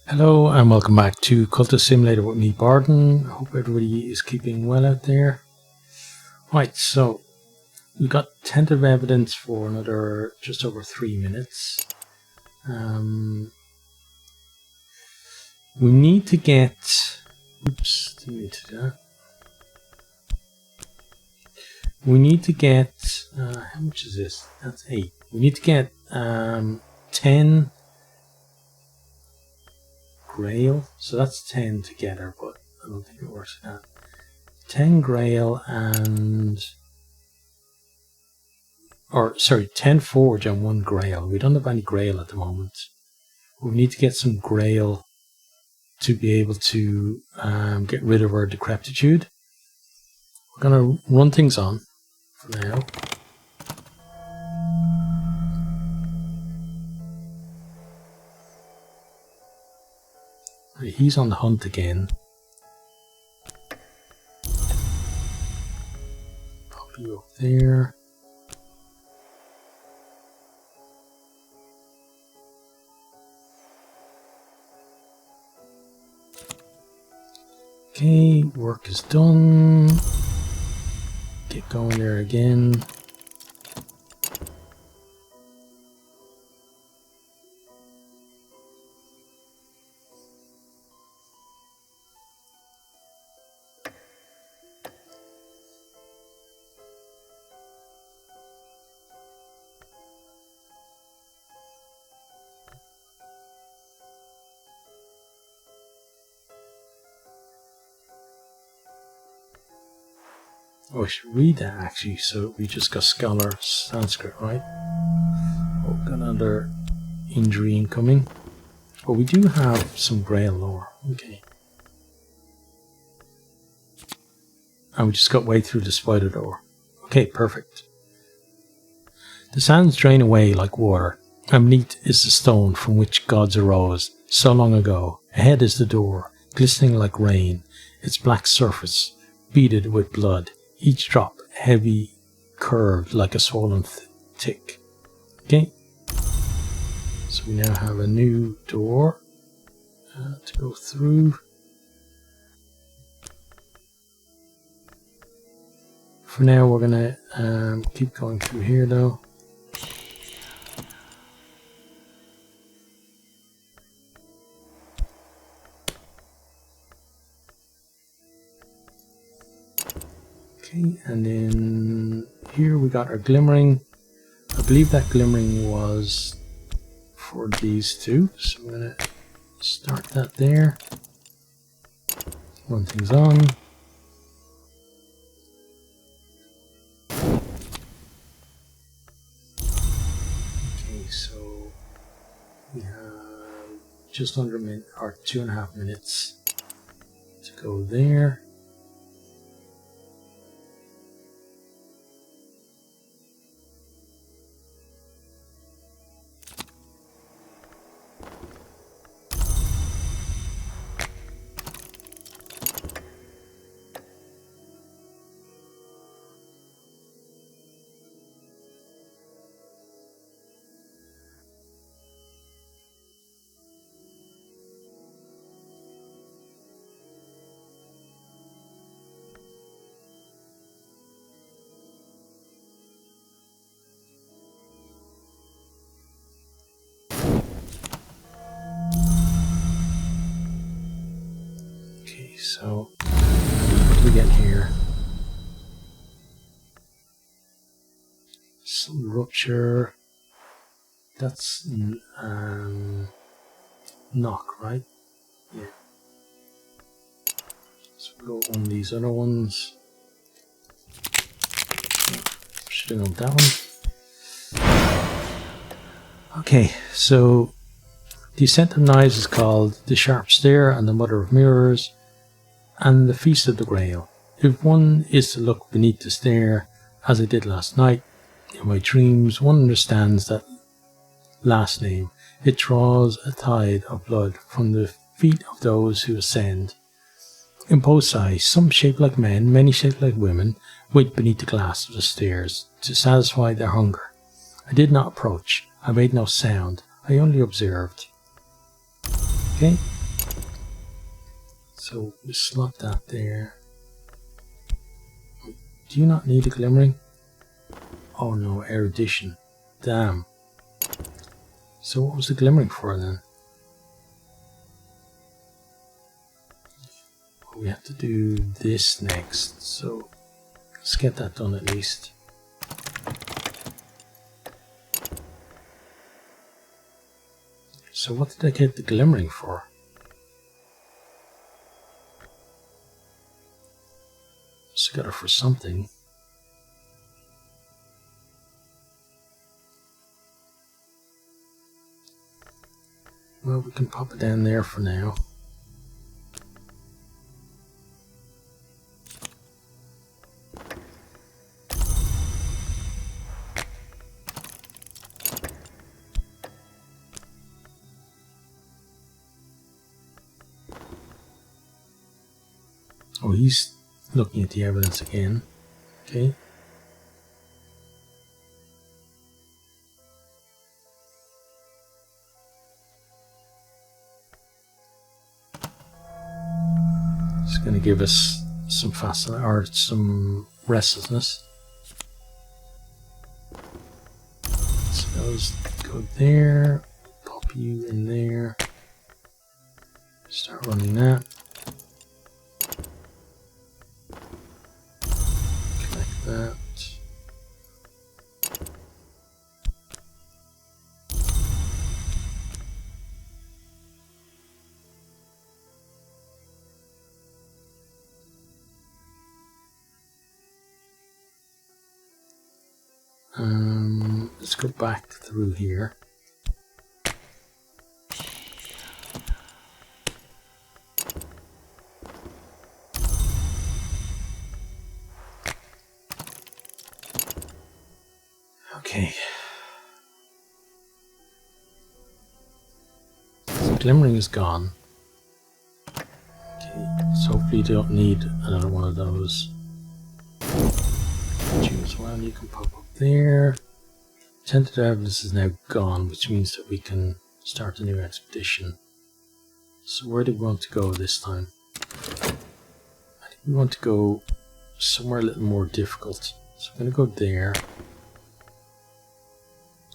Hello and welcome back to Cultist Simulator with me, Barden. I hope everybody is keeping well out there. Right, so we've got tentative evidence for another just over 3 minutes. We need to get... Oops, didn't need to do that. We need to get... how much is this? That's 8. We need to get 10... Grail, so that's 10 together, but I don't think it works like that. 10 Grail and... 10 Forge and 1 Grail. We don't have any Grail at the moment. We need to get some Grail to be able to get rid of our decrepitude. We're going to run things on for now. He's on the hunt again. Pop you up there. Okay, work is done. Get going there again. Oh, I should read that actually. So we just got Scholar Sanskrit, right? Oh, got another injury incoming. Oh, we do have some Grail lore. Okay. And we just got way through the spider door. Okay, perfect. The sands drain away like water, and beneath is the stone from which gods arose so long ago. Ahead is the door, glistening like rain, its black surface beaded with blood. Each drop heavy, curved like a swollen tick. Okay. So we now have a new door to go through. For now, we're going to keep going through here though. Okay, and then here we got our glimmering. I believe that glimmering was for these two, so I'm going to start that there. Run things on. Okay, so we have just under a minute, or 2.5 minutes to go there. So, what do we get here? Some rupture. That's knock, right? Yeah. So we'll go on these other ones. Should have gone that one. Okay, so the Ascent of Knives is called The Sharp Stare and the Mother of Mirrors, and the Feast of the Grail. If one is to look beneath the stair, as I did last night in my dreams, one understands that last name. It draws a tide of blood from the feet of those who ascend. In both sides, some shaped like men, many shaped like women, wait beneath the glass of the stairs to satisfy their hunger. I did not approach. I made no sound. I only observed. Okay, So we slot that there. Do you not need a glimmering? Oh no, erudition. Damn. So what was the glimmering for then? We have to do this next, so let's get that done at least. So what did I get the glimmering for? Just got it for something. Well, we can pop it down there for now. Oh, he's looking at the evidence again. Okay. It's going to give us some or some restlessness. So those go there. Pop you in there. Start running that. Connect that. Let's go back through here. Okay. The glimmering is gone. Okay, so hopefully you don't need another one of those. Choose one, you can pop up there. Tentative evidence is now gone, which means that we can start a new expedition. So where do we want to go this time? I think we want to go somewhere a little more difficult. So I'm going to go there.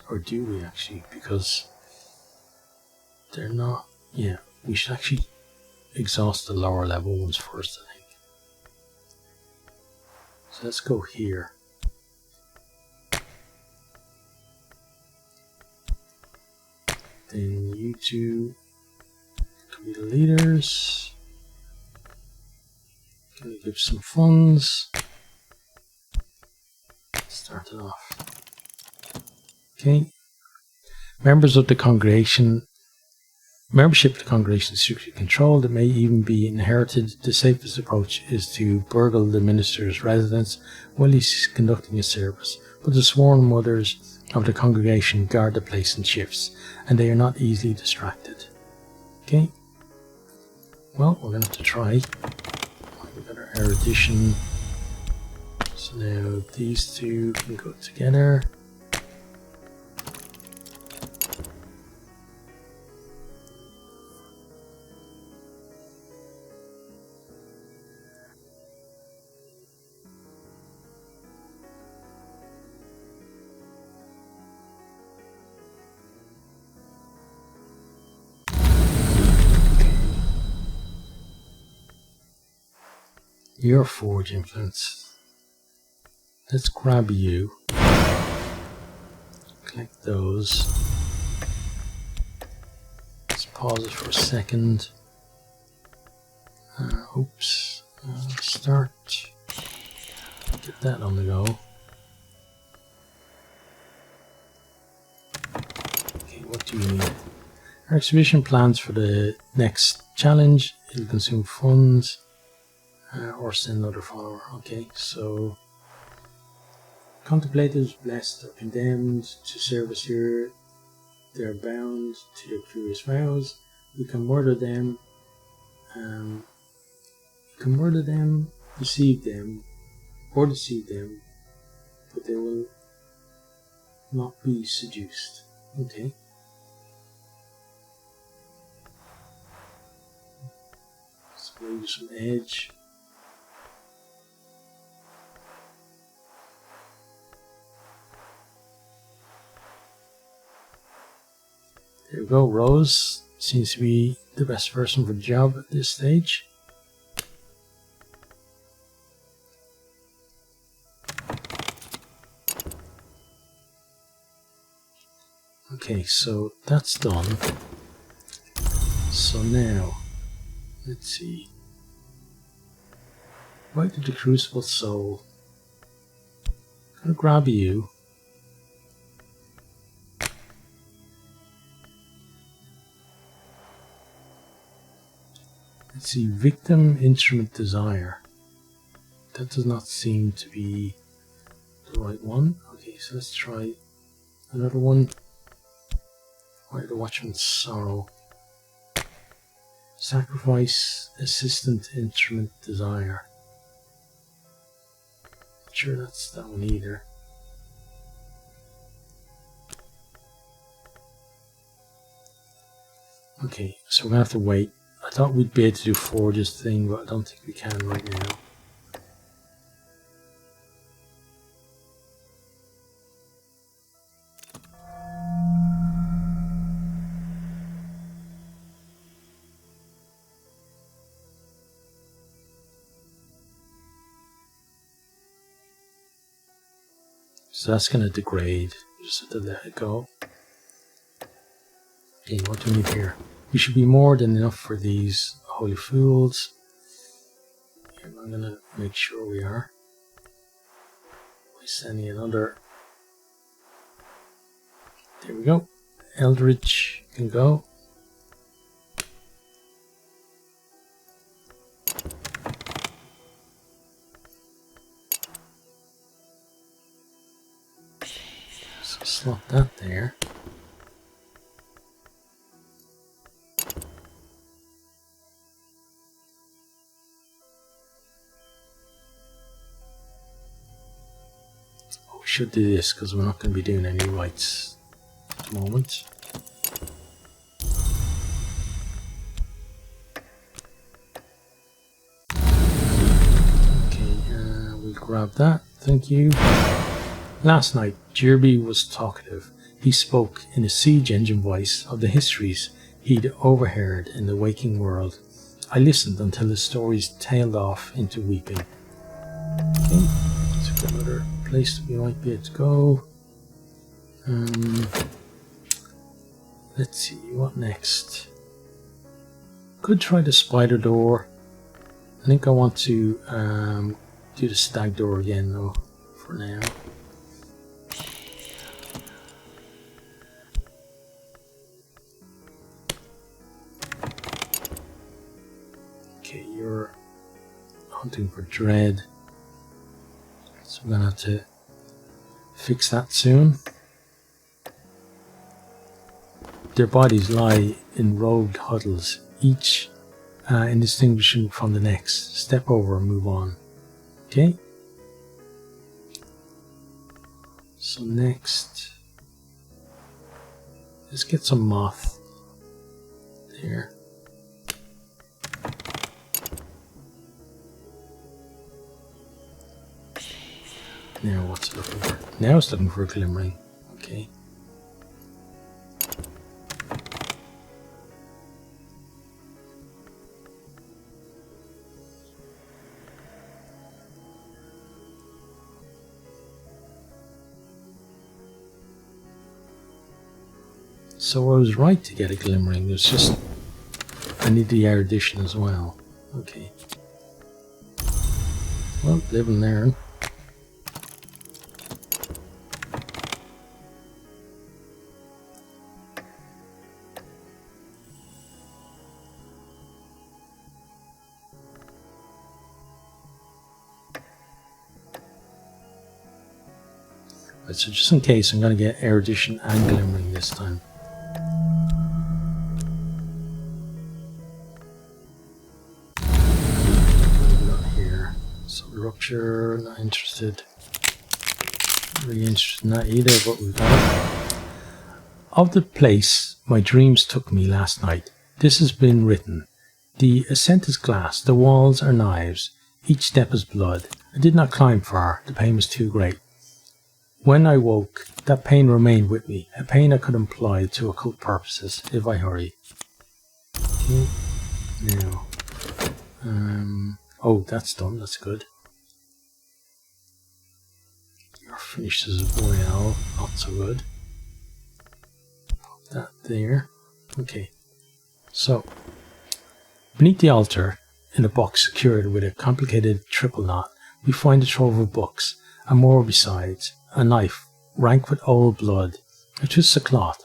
Or do we actually? Because they're not... Yeah, we should actually exhaust the lower level ones first, I think. So let's go here. Then you two can be the leaders. Gonna give some funds. Start it off. Okay. Members of the congregation. Membership of the congregation is strictly controlled. It may even be inherited. The safest approach is to burgle the minister's residence while he's conducting his service. But the sworn mothers of the congregation guard the place in shifts, and they are not easily distracted. Okay. Well, we're going to have to try. We've got our erudition. So now these two can go together. Your forge influence. Let's grab you. Collect those. Let's pause it for a second. Oops. Start. Get that on the go. Okay, what do you need? Our exhibition plans for the next challenge. It'll consume funds. Or send another follower. Okay, so contemplators blessed or condemned to service here. They are bound to their previous vows. We can murder them. Deceive them, but they will not be seduced. Okay. So maybe some edge. There we go, Rose seems to be the best person for the job at this stage. Okay, so that's done. So now, let's see. Right to the Crucible Soul. I'm gonna grab you. Let's see, Victim Instrument Desire. That does not seem to be the right one. Okay, so let's try another one. Right, the Watchman's Sorrow. Sacrifice Assistant Instrument Desire. Not sure that's that one either. Okay, so we're gonna have to wait. I thought we'd be able to do Forge's thing, but I don't think we can right now. So that's going to degrade. Just have to let it go. Okay, what do we need here? We should be more than enough for these Holy Fools. Here, I'm going to make sure we are. By sending another. There we go. Eldritch can go. Slot that there. Oh, we should do this because we're not going to be doing any rights at the moment. Okay, we'll grab that. Thank you. Last night, Jirby was talkative. He spoke in a siege engine voice of the histories he'd overheard in the waking world. I listened until his stories tailed off into weeping. Okay, let's get another place that we might be able to go. Let's see, what next? Could try the spider door. I think I want to do the stag door again though, for now. Okay, you're hunting for dread, so we're gonna have to fix that soon. Their bodies lie in rogue huddles, each indistinguishable from the next. Step over and move on. Okay. So next, let's get some moth there. Now what's it looking for? Now it's looking for a glimmering. Okay. So I was right to get a glimmering. It's just I need the erudition as well. Okay. Well, live and learn. Right, so just in case, I'm going to get erudition and glimmering this time. Rupture, not interested. Not really interested in that either, but we've got it. Of the place my dreams took me last night, this has been written. The ascent is glass, the walls are knives, each step is blood. I did not climb far, the pain was too great. When I woke, that pain remained with me, a pain I could employ to occult purposes if I hurry. Okay, now, oh, that's done, that's good. Your finished as well, not so good. Put that there. Okay, so, beneath the altar, in a box secured with a complicated triple knot, we find a trove of books, and more besides, a knife, rank with old blood, a twist of cloth,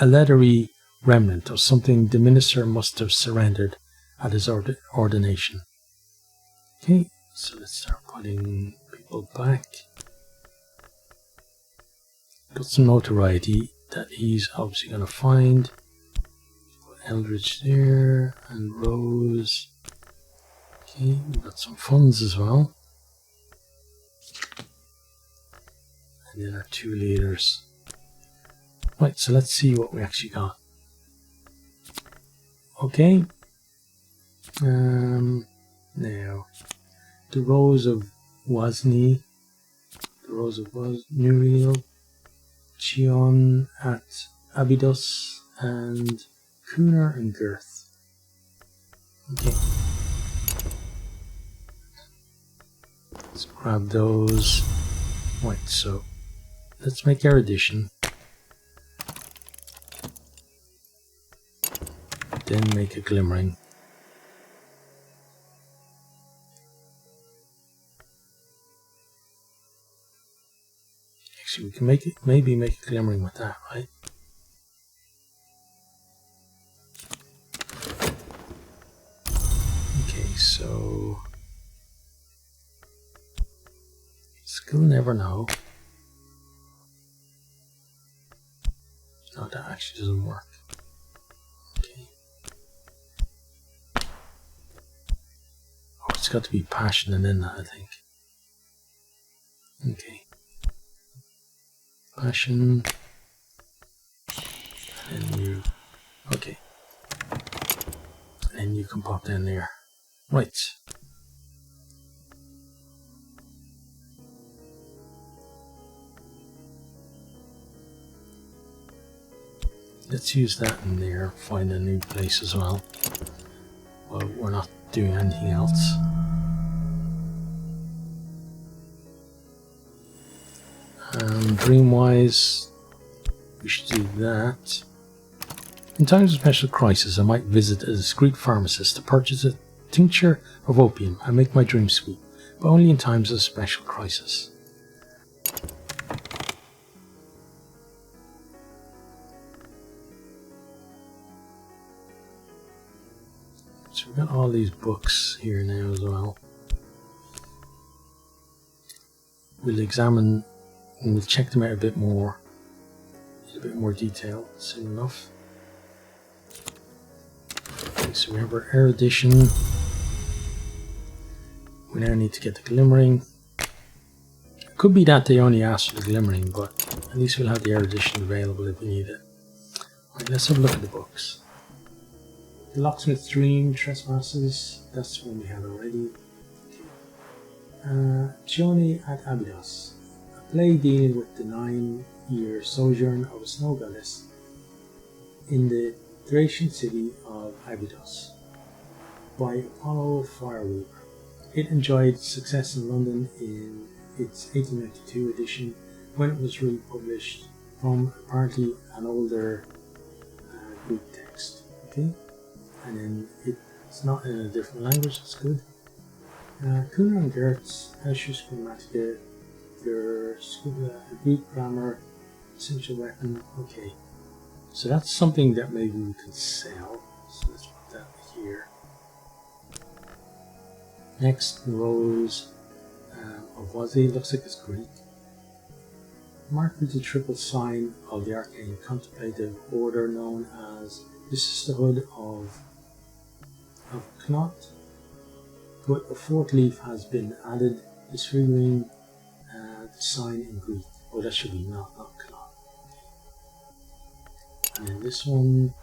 a leathery remnant of something the minister must have surrendered at his ordination. Okay, so let's start putting people back. Got some notoriety that he's obviously going to find. Eldridge there, and Rose. Okay, we've got some funds as well. And then our 2 leaders. Right, so let's see what we actually got. Okay. Now, the Rose of Wozni, the Rose of Nuriel, Chion at Abydos, and Cooner and Girth. Okay. Let's grab those. Right, so let's make erudition. Then make a glimmering. Actually, we can make it, maybe make a glimmering with that, right? Okay, so skill never know. No, that actually doesn't work. Okay. Oh, it's got to be passion and then that, I think. Okay. Passion. And you. Okay. And you can pop down there. Right. Let's use that in there, find a new place as well. Well, we're not doing anything else. Dream-wise, we should do that. In times of special crisis, I might visit a discreet pharmacist to purchase a tincture of opium and make my dreams sweet, but only in times of special crisis. So we've got all these books here now as well. We'll examine and we'll check them out a bit more, in a bit more detail soon enough. Okay, so we have our erudition. We now need to get the glimmering. It could be that they only asked for the glimmering, but at least we'll have the erudition available if we need it. Right, let's have a look at the books. The Locksmith's Dream, Trespasses, that's the one we had already. Chione at Abydos, a play dealing with the 9-year sojourn of a snow goddess in the Thracian city of Abydos by Apollo Fireweaver. It enjoyed success in London in its 1892 edition when it was republished from apparently an older Greek text. Okay, and then it's not in a different language, that's good. Cooner and Gertz, Heshus Grammatica, their Greek grammar, essential weapon. Okay, so that's something that maybe we could sell. So let's put that here. Next, the Rose of Wazi, looks like it's Greek. Marked with the triple sign of the arcane contemplative order known as the Sisterhood of Knot. But a 4th leaf has been added, disfiguring the sign in Greek. Oh, that should be not Knot. And then this one,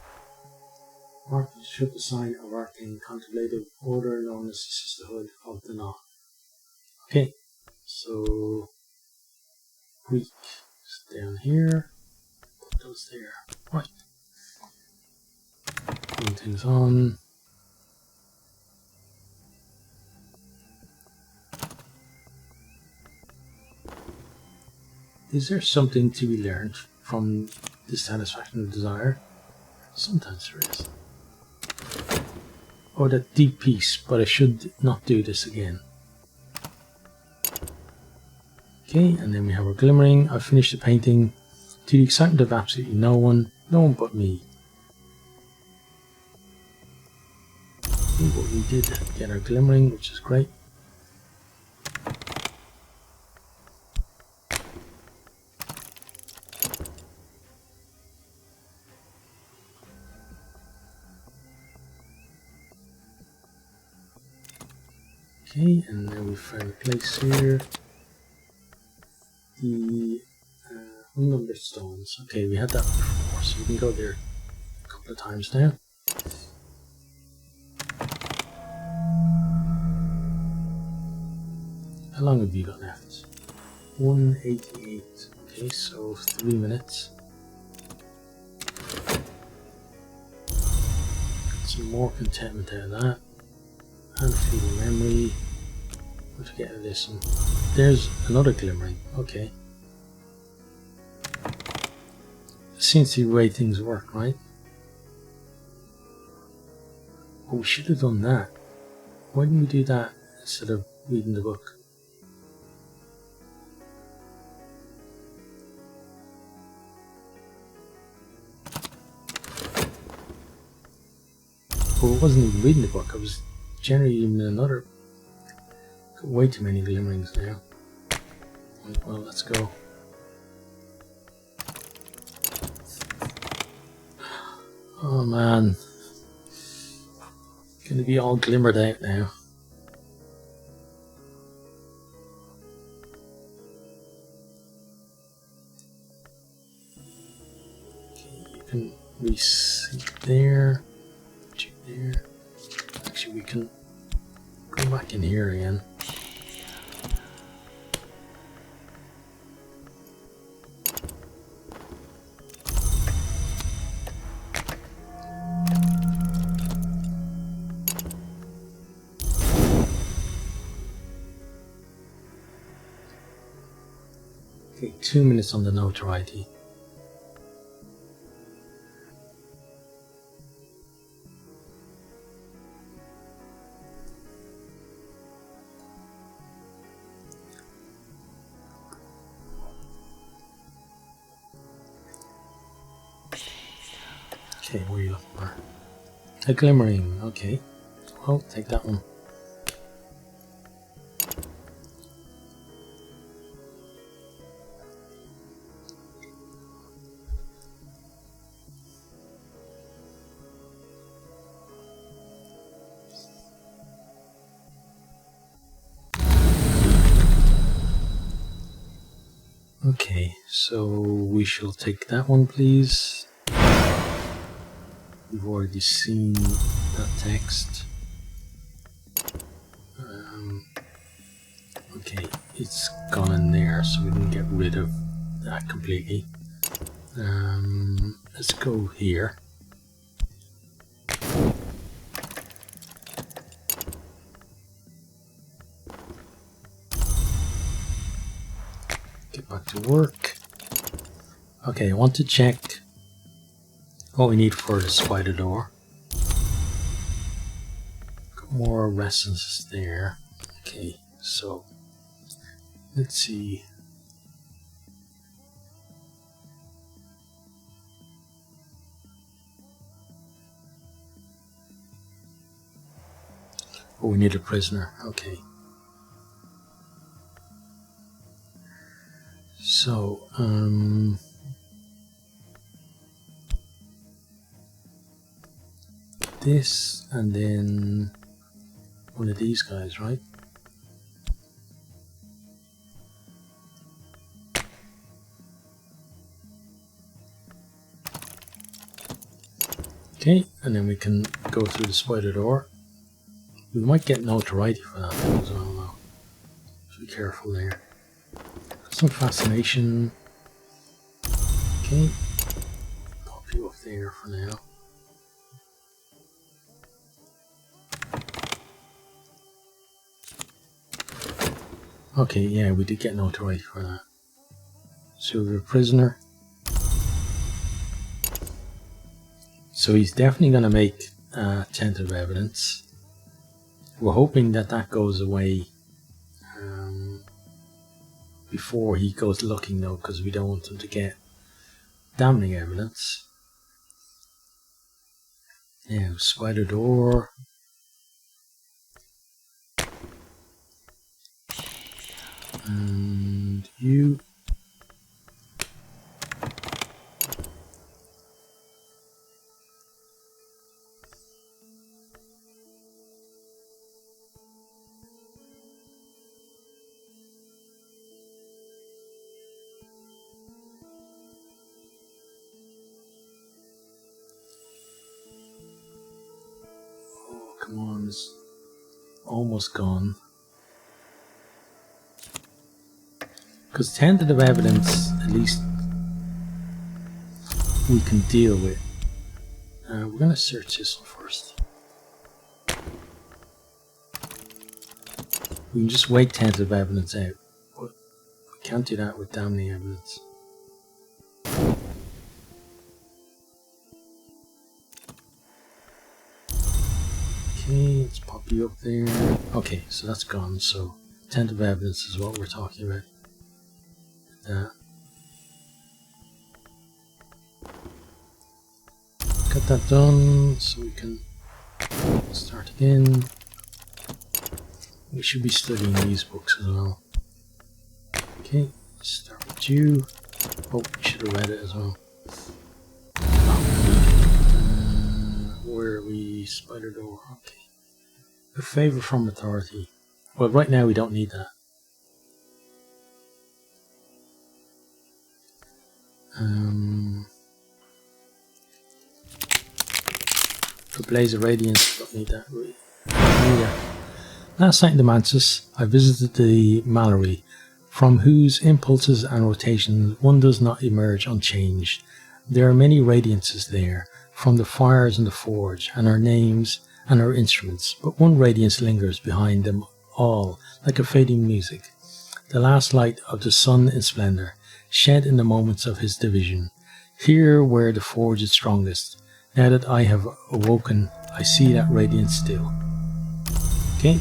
Mark should the sign of arcane contemplative order known as the Sisterhood of the Knot. Okay, so Greek is down here. Put those there. Right. Putting things on. Is there something to be learned from dissatisfaction of desire? Sometimes there is. Oh, that deep peace, but I should not do this again. Okay, and then we have our glimmering. I've finished the painting to the excitement of absolutely no one but me. Okay, but we did get our glimmering, which is great. Okay, and then we found a place here. The unnumbered stones. Okay, we had that before, so we can go there a couple of times now. How long have you got left? 188. Okay, so 3 minutes. Got some more contentment out of that. And feeling memory. What to get out of this one? There's another glimmering. Okay. This seems to be the way things work, right? Oh, we should have done that. Why didn't we do that instead of reading the book? Well, it wasn't even reading the book. I was generating another. Got way too many glimmerings now. Well, let's go. Oh man. Gonna be all glimmered out now. Okay, you can reset there. Check there. Actually, we can go back in here again. Okay, 2 minutes on the notoriety. Okay, what are you looking for? A glimmering, okay. Well, take that one. Okay, so we shall take that one, please. We've already seen that text. Okay, it's gone in there, so we can get rid of that completely. Let's go here. Get back to work. Okay, I want to check what we need for the spider door. Got more resonances there. Okay, so let's see. Oh, we need a prisoner. Okay. So, this and then one of these guys, right? Okay, and then we can go through the spider door. We might get notoriety for that as well though. So be careful there. Some fascination. Okay. Pop you up there for now. Okay, yeah, we did get notoriety for that. So we're a prisoner. So he's definitely going to make tentative evidence. We're hoping that that goes away before he goes looking though, because we don't want him to get damning evidence. Yeah, spider door. And you. Oh, come on, it's almost gone. Because tentative evidence, at least we can deal with. We're going to search this one first. We can just wait tentative evidence out, but we can't do that with damning evidence. Okay, let's pop you up there. Okay, so that's gone, so tentative evidence is what we're talking about. Got that done, so we can start again. We should be studying these books as well. Okay, let's start with you. Oh, we should have read it as well. Where are we? Spider door. Okay. A favor from authority. Well, right now we don't need that. For Blaze of Radiance, don't need that. Yeah. Last night in the Mantis, I visited the Mallory, from whose impulses and rotations one does not emerge unchanged. There are many radiances there, from the fires in the forge, and our names, and our instruments, but one radiance lingers behind them all, like a fading music. The last light of the sun in splendour, shed in the moments of his division. Here where the forge is strongest. Now that I have awoken, I see that radiance still. Okay.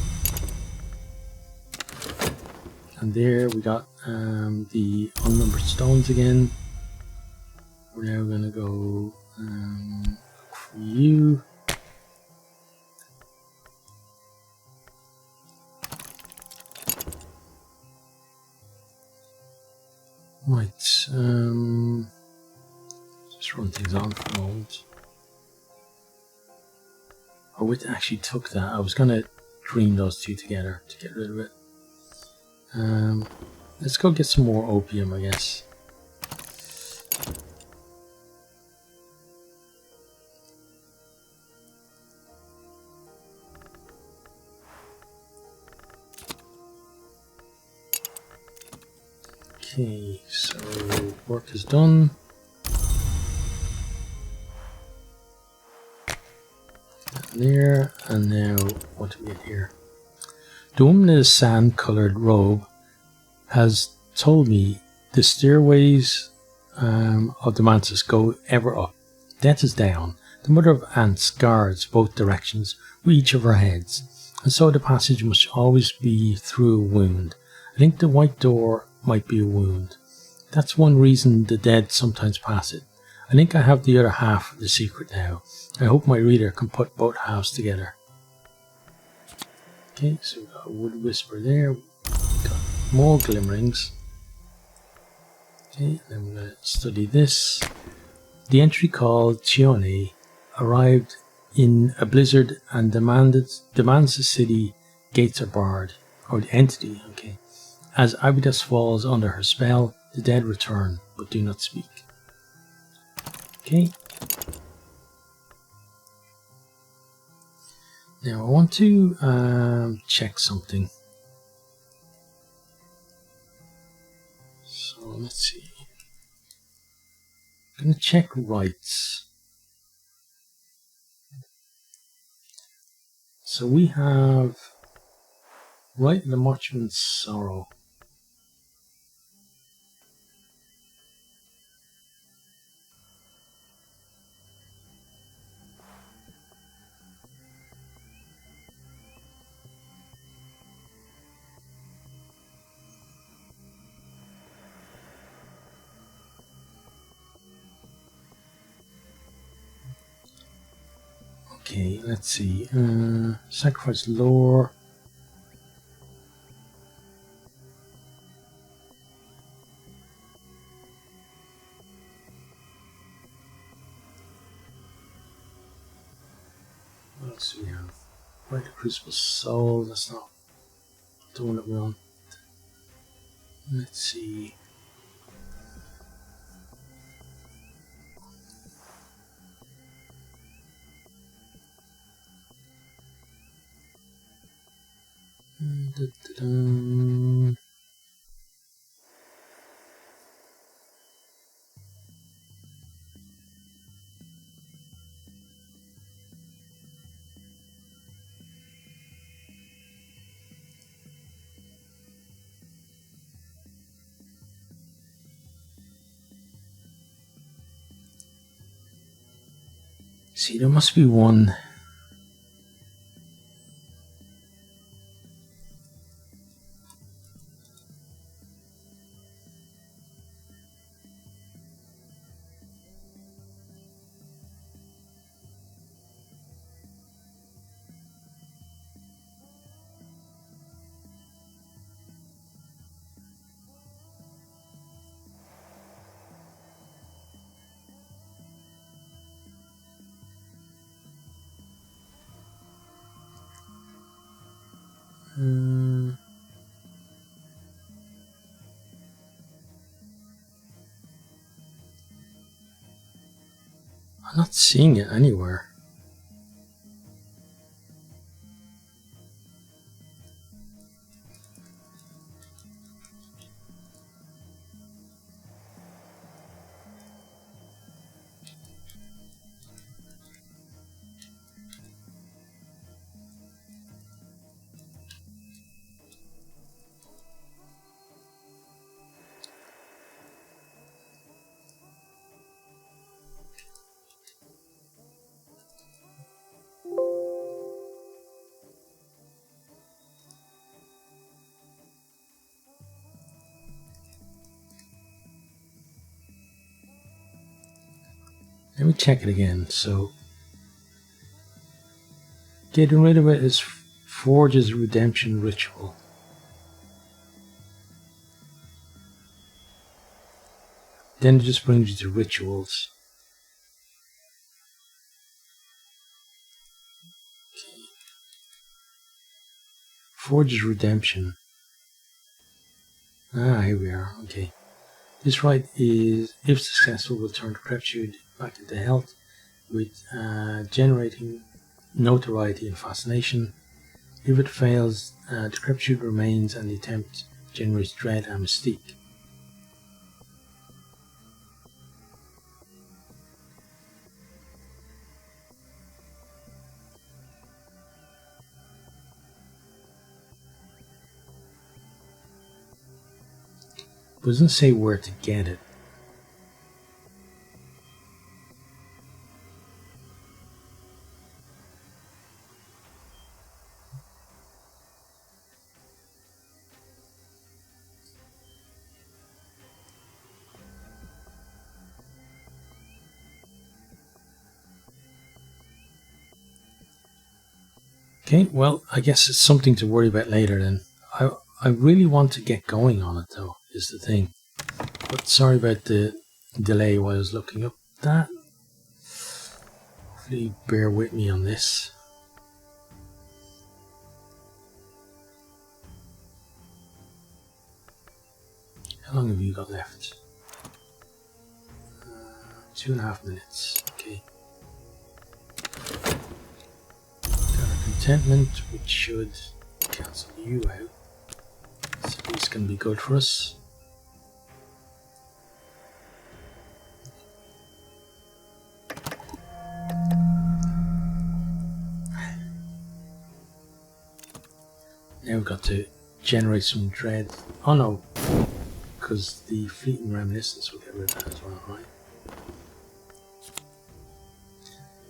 And there we got the unnumbered stones again. We're now going to go look for you. Right, just run things on for a moment. Oh, it actually took that. I was going to dream those two together to get rid of it. Let's go get some more opium, I guess. Okay, so work is done. There, and now what do we get here? The woman in the sand-coloured robe has told me the stairways of the Mantis go ever up. Death is down. The mother of ants guards both directions with each of her heads, and so the passage must always be through a wound. I think the white door might be a wound. That's one reason the dead sometimes pass it. I think I have the other half of the secret now. I hope my reader can put both halves together. Okay, so we've got a wood whisper there. We've got more glimmerings. Okay, then we're going to study this. The entry called Chione arrived in a blizzard and demands the city gates are barred. Or the entity, okay. As Abydos falls under her spell, the dead return, but do not speak. Okay. Now I want to check something. So let's see. I'm going to check rights. So we have right in the Watchman's Sorrow. Okay, let's see. Sacrifice lore. What else do we have? Right, the Crucible Soul. That's not the one that we want. Let's see. Da-da-dum. See, there must be one. I'm not seeing it anywhere. Let me check it again. So, getting rid of it is Forge's redemption ritual. Then it just brings you to rituals. Okay. Forge's redemption. Ah, here we are. Okay. This rite is, if successful, will turn decrepitude back into health with generating notoriety and fascination. If it fails, decrepitude remains and the attempt generates dread and mystique. But it doesn't say where to get it. Okay, well, I guess it's something to worry about later then. I really want to get going on it though, is the thing. But sorry about the delay while I was looking up that. Hopefully bear with me on this. How long have you got left? 2.5 minutes. Okay. Gotta enchantment, which should cancel you out. So these can be good for us. Now we've got to generate some dread. Oh no, because the fleeting reminiscence will get rid of that as well, right?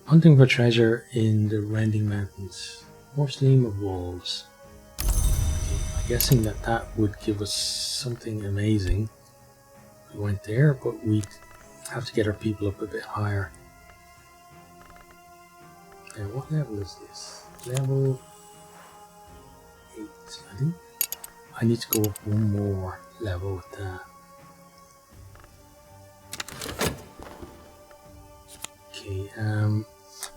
Hunting for treasure in the Rending Mountains. Mausoleum of Wolves. Okay, I'm guessing that that would give us something amazing. We went there, but we'd have to get our people up a bit higher. Now, what level is this? Level 8, I think. I need to go up one more level with that. Okay,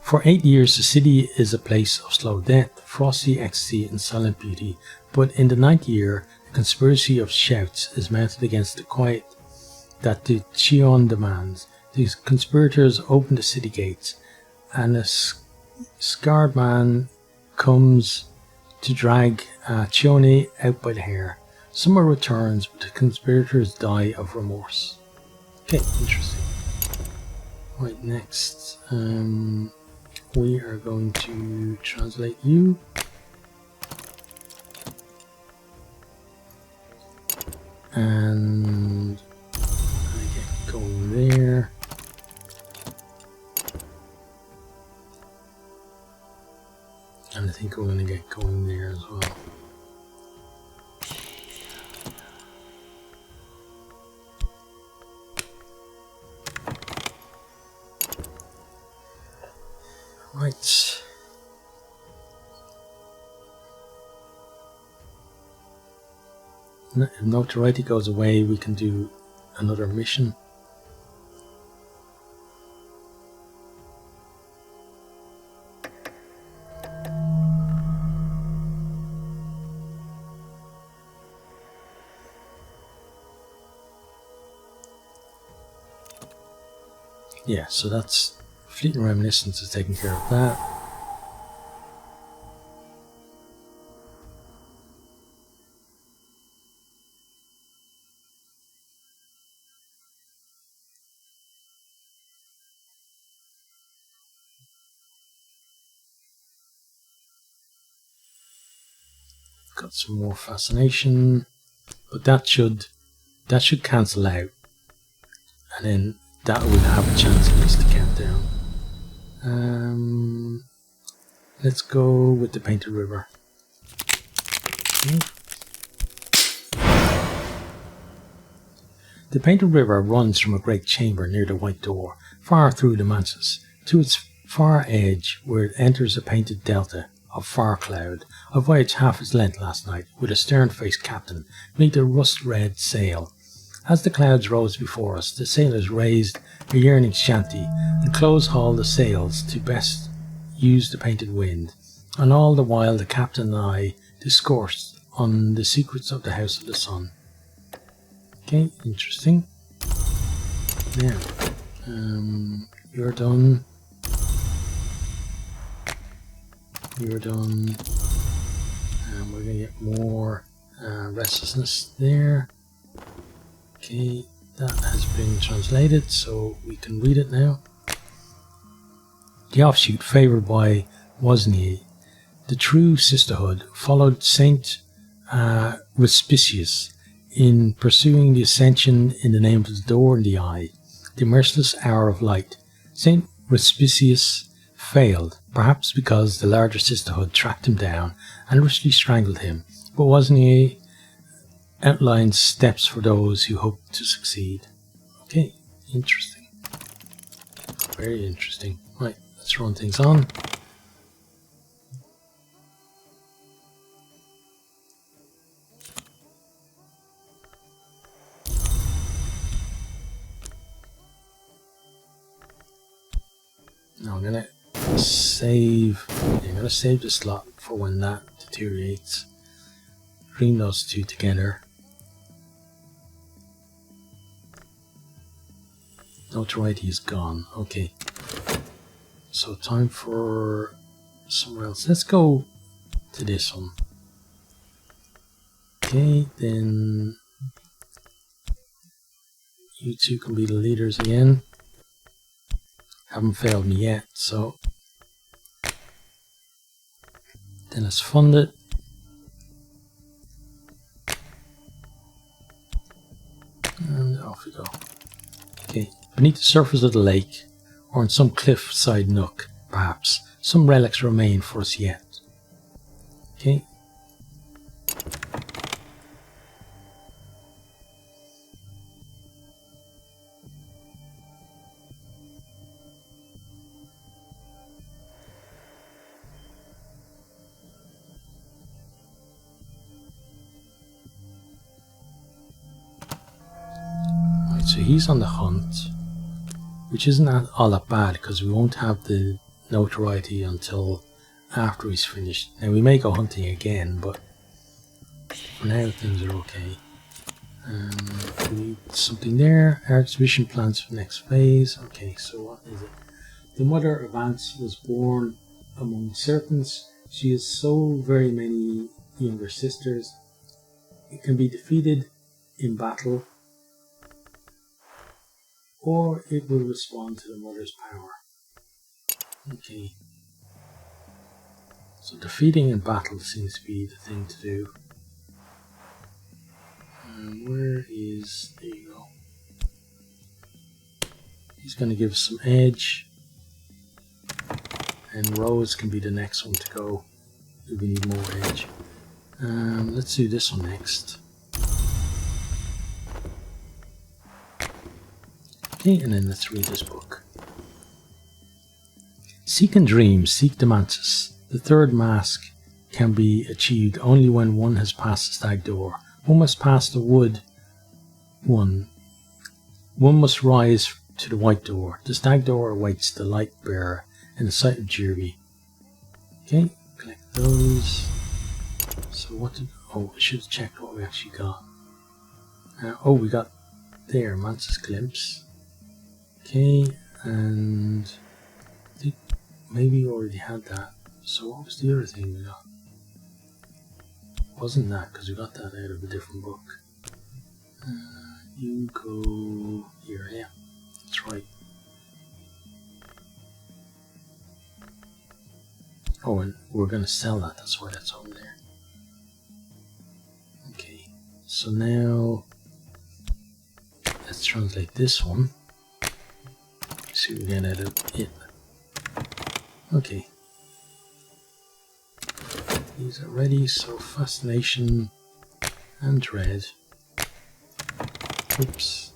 for 8 years the city is a place of slow death, frosty ecstasy and silent beauty, but in the 9th year a conspiracy of shouts is mounted against the quiet that the Chion demands. The conspirators open the city gates, and a scarred man comes to drag Chione out by the hair. Summer returns, but the conspirators die of remorse. Okay, interesting. Right, next, we are going to translate you. And I get going there. And I think we're going to get going there as well. Right. If notoriety goes away, we can do another mission. Yeah, so that's Fleeting Reminiscence is taking care of that. Got some more fascination, but that should cancel out, and then that will have a chance at least to count down. Let's go with the Painted River. Okay. The Painted River runs from a great chamber near the White Door, far through the manses, to its far edge where it enters a painted delta of far cloud. I voyaged half its length last night with a stern-faced captain beneath a rust-red sail. As the clouds rose before us, the sailors raised a yearning shanty and close-hauled the sails to best use the painted wind, and all the while the captain and I discoursed on the secrets of the House of the Sun. Okay, interesting. Now, you're done. You're done. And we're going to get more restlessness there. Okay, that has been translated, so we can read it now. The offshoot favoured by Wozniak, the true sisterhood, followed Saint Respicius in pursuing the ascension in the name of the door and the eye, the merciless hour of light. Saint Respicius failed, perhaps because the larger sisterhood tracked him down and richly strangled him, but Wozniak outlines steps for those who hope to succeed. Okay, interesting. Very interesting. Right, let's run things on. Now I'm gonna save the slot for when that deteriorates. Bring those two together. Notoriety is gone. Okay. So time for somewhere else. Let's go to this one. Okay, then you two can be the leaders again. Haven't failed me yet, so then let's fund it. And off we go. Okay, beneath the surface of the lake, or in some cliffside nook, perhaps, some relics remain for us yet. Okay. Right, so he's on the hunt, which isn't all that bad because we won't have the notoriety until after he's finished. Now we may go hunting again, but for now things are okay. We need something there. Our exhibition plans for the next phase. Okay, so what is it? The mother of ants was born among serpents. She has so very many younger sisters. It can be defeated in battle, or it will respond to the mother's power. Okay. So defeating in battle seems to be the thing to do. Where is... there you go. He's going to give us some edge. And Rose can be the next one to go if we need more edge. Let's do this one next. Okay, and then let's read this book. Seek and dream, seek the mantis. The third mask can be achieved only when one has passed the stag door. One must pass the wood one. One must rise to the white door. The stag door awaits the light bearer in the sight of Jirby. Okay, collect those. So what did... oh, I should have checked what we actually got. Oh, we got there, Mantis Glimpse. Okay, and I think maybe we already had that. So what was the other thing we got? Wasn't that, because we got that out of a different book. You go here, yeah, that's right. Oh, and we're going to sell that, that's why that's over there. Okay, so now let's translate this one. See what we get out of it. Okay. These are ready, so fascination and dread. Oops.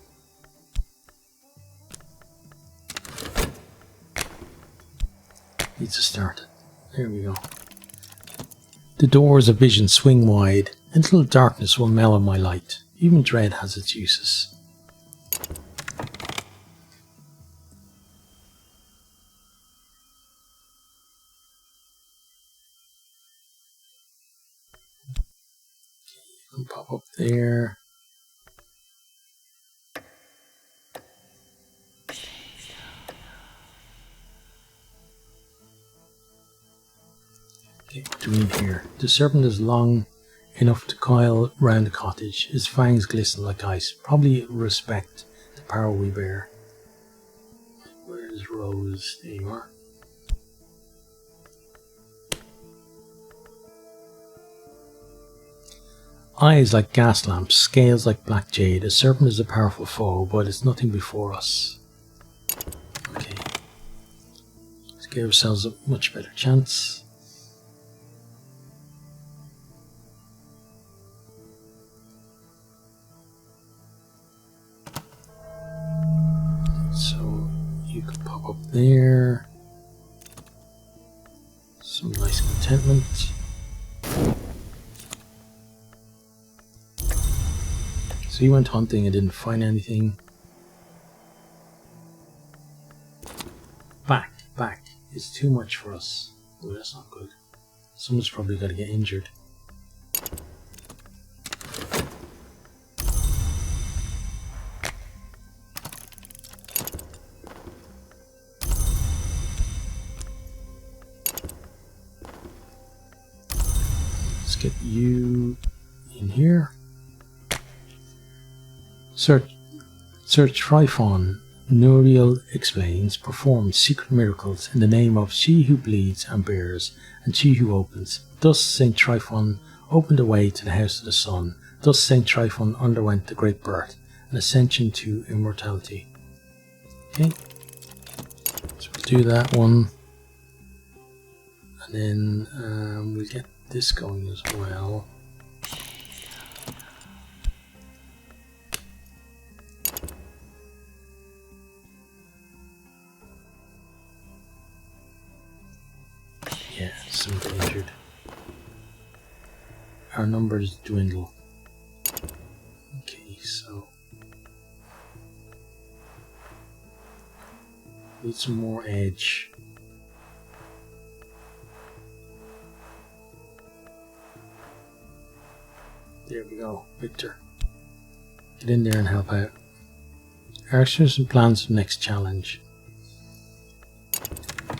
Needs to start it. There we go. The doors of vision swing wide, and little darkness will mellow my light. Even dread has its uses. Okay, you can pop up there. What do we need here? The serpent is long enough to coil round the cottage. His fangs glisten like ice. Probably respect the power we bear. Where's Rose? There you are. Eyes like gas lamps, scales like black jade. A serpent is a powerful foe, but it's nothing before us. Okay. Let's give ourselves a much better chance. So you can pop up there. Some nice contentment. So he went hunting and didn't find anything. Back. It's too much for us. Oh, that's not good. Someone's probably got to get injured. get you in here. Search Tryphon, Nuriel explains, performed secret miracles in the name of she who bleeds and bears, and she who opens. Thus Saint Tryphon opened the way to the house of the sun. Thus Saint Tryphon underwent the great birth, an ascension to immortality. Okay, so we'll do that one, and then we'll get this going as well. Yeah, somebody injured. Our numbers dwindle. Okay, so need some more edge. There we go, Victor. Get in there and help out. Archers and plans for the next challenge.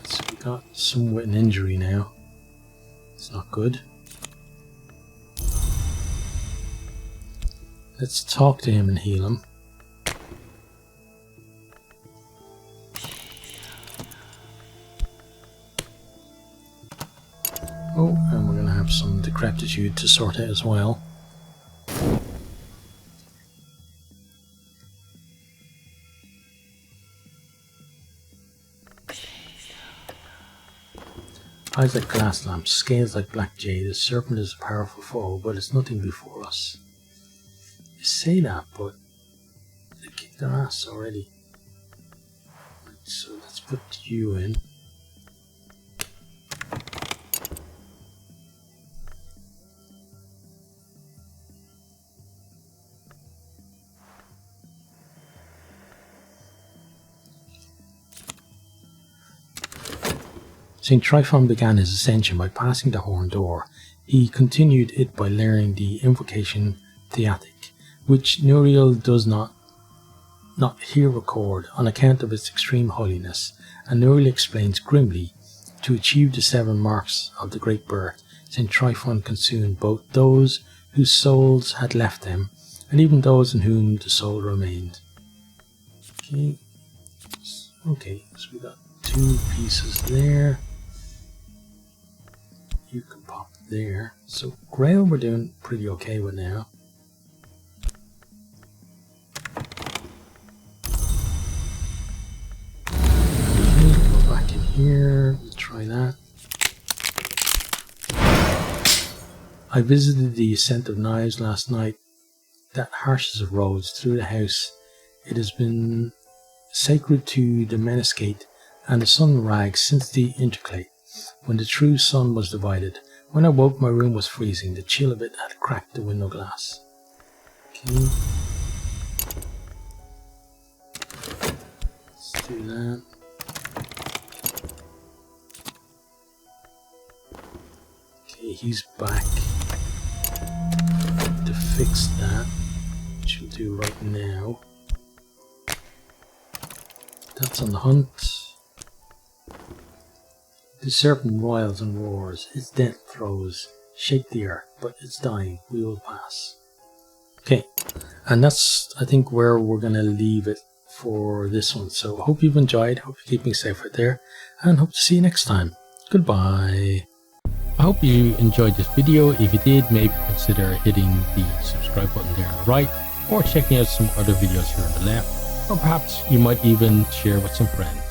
So we got someone with an injury now. It's not good. Let's talk to him and heal him. Oh, and we're going to have some decrepitude to sort out as well. Eyes like glass lamps, scales like black jade. The serpent is a powerful foe, but it's nothing before us. You say that, but they kicked their ass already. Right, so let's put you in. St. Tryphon began his ascension by passing the horn door. He continued it by learning the invocation Theatic, which Nuriel does not here record on account of its extreme holiness, and Nuriel explains grimly, to achieve the 7 marks of the Great Birth, St. Tryphon consumed both those whose souls had left them, and even those in whom the soul remained. Okay, so we got 2 pieces there. You can pop there. So Grail we're doing pretty okay with now. Okay, go back in here. We'll try that. I visited the Ascent of Knives last night. That harshest of roads through the house. It has been sacred to the Menascate and the sun rags since the interclate, when the true sun was divided. When I woke, my room was freezing. The chill of it had cracked the window glass. Okay. Let's do that. Okay, he's back to fix that, which we'll do right now. That's on the hunt. The serpent roils and roars, its death throes shake the earth, but it's dying, we will pass. Okay, and that's, I think, where we're going to leave it for this one. So hope you've enjoyed, hope you're keeping safe out there, and hope to see you next time. Goodbye. I hope you enjoyed this video. If you did, maybe consider hitting the subscribe button there on the right, or checking out some other videos here on the left, or perhaps you might even share with some friends.